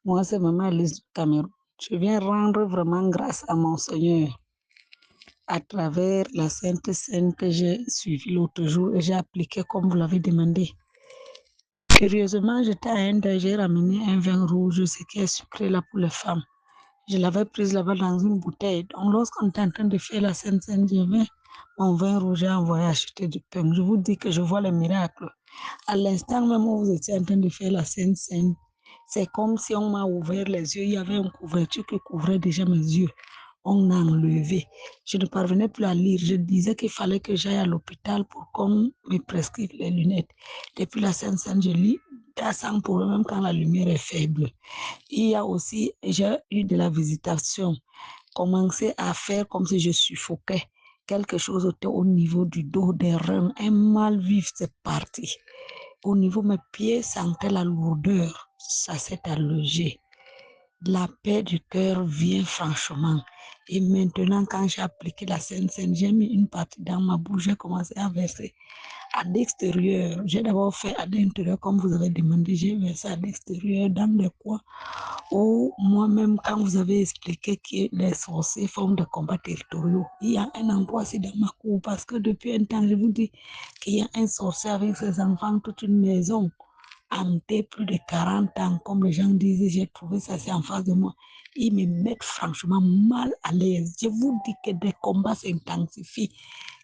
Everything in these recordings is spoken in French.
Moi, c'est Maman Elise du Cameroun. Je viens rendre vraiment grâce à mon Seigneur à travers la Sainte Seine que j'ai suivie l'autre jour et j'ai appliqué comme vous l'avez demandé. Curieusement, j'étais à un deuil, j'ai ramené un vin rouge, ce qui est sucré là pour les femmes. Je l'avais prise là-bas dans une bouteille. Donc, lorsqu'on était en train de faire la Sainte Seine, je vais mon vin rouge, j'ai envoyé acheter du pain. Je vous dis que je vois le miracle. À l'instant même où vous étiez en train de faire la Sainte Seine, c'est comme si on m'a ouvert les yeux. Il y avait une couverture qui couvrait déjà mes yeux. On a enlevé. Je ne parvenais plus à lire. Je disais qu'il fallait que j'aille à l'hôpital pour qu'on me prescrive les lunettes. Depuis la Sainte Seine, je lis sans problème même quand la lumière est faible. Il y a aussi, j'ai eu de la visitation, commencé à faire comme si je suffoquais. Quelque chose était au niveau du dos, des reins, un mal vif, c'est parti. Au niveau de mes pieds, sentais la lourdeur, ça s'est allégé. La paix du cœur vient franchement. Et maintenant, quand j'ai appliqué la Sainte Seine, j'ai mis une partie dans ma bouche, j'ai commencé à verser à l'extérieur. J'ai d'abord fait à l'intérieur, comme vous avez demandé, j'ai versé à l'extérieur, dans les coins où moi-même, quand vous avez expliqué que les sorciers font des combats territoriaux, il y a un endroit aussi dans ma cour, parce que depuis un temps, je vous dis qu'il y a un sorcier avec ses enfants, toute une maison hanté plus de 40 ans, comme les gens disent, j'ai trouvé ça, c'est en face de moi. Ils me mettent franchement mal à l'aise. Je vous dis que des combats s'intensifient.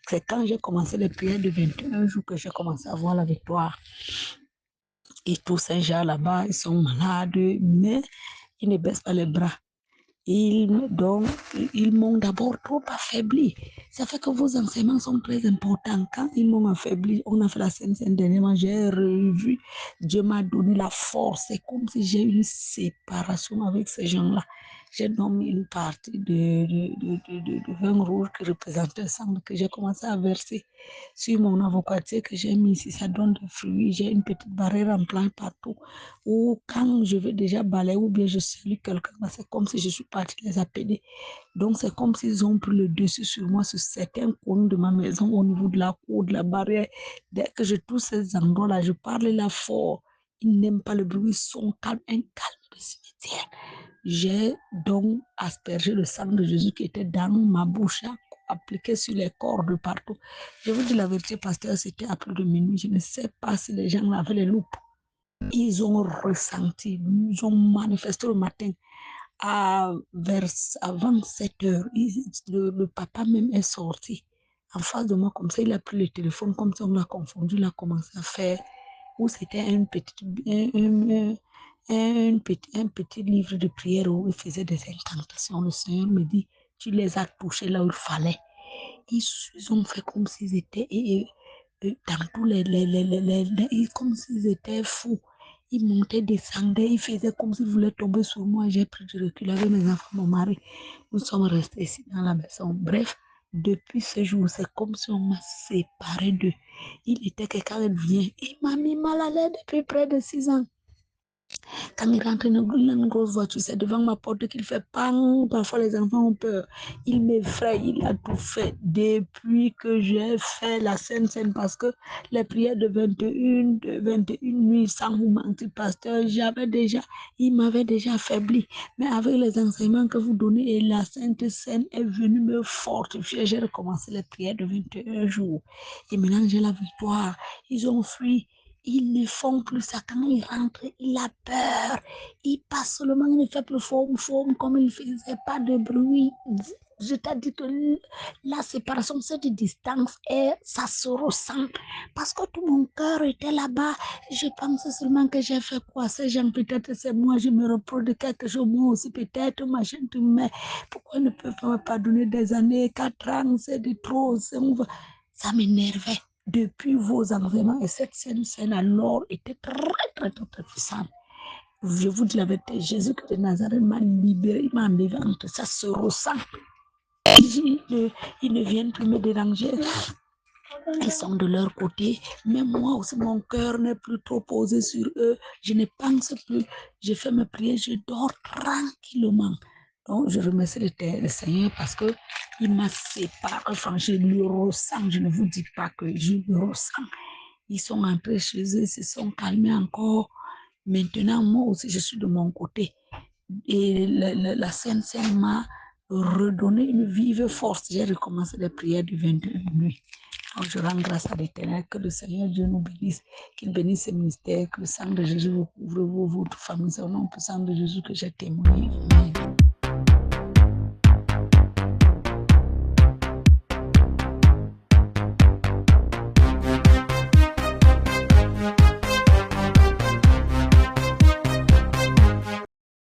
C'est quand j'ai commencé les prières de 21 jours que j'ai commencé à voir la victoire. Et tous ces gens là-bas, ils sont malades, mais ils ne baissent pas les bras. Donc, ils m'ont d'abord trop affaibli. Ça fait que vos enseignements sont très importants. Quand ils m'ont affaibli, on a fait la scène dernièrement, j'ai revu, Dieu m'a donné la force. C'est comme si j'ai eu une séparation avec ces gens-là. J'ai donc mis une partie de vin rouge qui représentait le sang que j'ai commencé à verser sur mon avocatier que j'ai mis ici. Ça donne des fruits. J'ai une petite barrière en plein partout ou quand je vais déjà balayer ou bien je salue quelqu'un, c'est comme si je suis partie les appeler. Donc, c'est comme s'ils ont pris le dessus sur moi, sur certains coins de ma maison, au niveau de la cour, de la barrière. Dès que je touche ces endroits-là, je parle là fort. Ils n'aiment pas le bruit, ils sont calmes, un calme de cimetière. J'ai donc aspergé le sang de Jésus qui était dans ma bouche, appliqué sur les corps de partout. Je vous dis la vérité, pasteur, c'était à plus de minuit. Je ne sais pas si les gens avaient les loupes. Ils ont ressenti, ils ont manifesté le matin vers avant 7 heures. Le papa même est sorti en face de moi comme ça. Il a pris le téléphone comme ça, on l'a confondu, il a commencé à faire. Où c'était un petit livre de prière où il faisait des incantations. Le Seigneur me dit, tu les as touchés là où il fallait. Ils ont fait comme s'ils étaient dans tous comme s'ils étaient fous. Ils montaient, descendaient, ils faisaient comme s'ils voulaient tomber sur moi. J'ai pris du recul avec mes enfants, mon mari. Nous sommes restés ici dans la maison. Bref, depuis ce jour, c'est comme si on m'a séparé d'eux. Il était quelqu'un qui vient. Il m'a mis mal à l'aise depuis près de 6 ans. Quand il rentre dans une grosse voiture, c'est devant ma porte qu'il fait pang. Parfois, les enfants ont peur. Il m'effraie, il a tout fait. Depuis que j'ai fait la Sainte Seine, parce que les prières de 21 nuits, sans vous mentir, pasteur, il m'avait déjà affaibli. Mais avec les enseignements que vous donnez, et la Sainte Seine est venue me fortifier. J'ai recommencé les prières de 21 jours. Et maintenant, j'ai la victoire. Ils ont fui. Ils ne font plus ça. Quand il rentre, il a peur. Il passe seulement, il ne fait plus forme comme il ne faisait pas de bruit. Je t'ai dit que la séparation, cette distance, ça se ressent. Parce que tout mon cœur était là-bas. Je pensais seulement que j'ai fait quoi. Ces gens, peut-être c'est moi, je me reproche de quelque chose. Moi aussi, peut-être, machin, mais pourquoi ils ne peuvent pas me pardonner des années, 4 ans, c'est de trop. Ça m'énervait. Depuis vos enseignements, et cette scène alors était très puissante. Je vous dis la vérité, Jésus de Nazareth m'a libéré, il m'a enlevé entre ça se ressent. Ils ne viennent plus me déranger. Ils sont de leur côté, mais moi aussi, mon cœur n'est plus trop posé sur eux. Je ne pense plus. Je fais mes prières, je dors tranquillement. Donc, je remercie le Seigneur parce qu'il m'a séparé. Enfin, je le ressens. Je ne vous dis pas que je le ressens. Ils sont entrés chez eux, ils se sont calmés encore. Maintenant, moi aussi, je suis de mon côté. Et la Sainte Seine m'a redonné une vive force. J'ai recommencé les prières du 22 nuit. Donc, je rends grâce à l'Éternel, que le Seigneur Dieu nous bénisse, qu'il bénisse ce ministère, que le sang de Jésus vous couvre, vous, votre famille. C'est au nom puissant de Jésus que j'ai témoigné. Amen.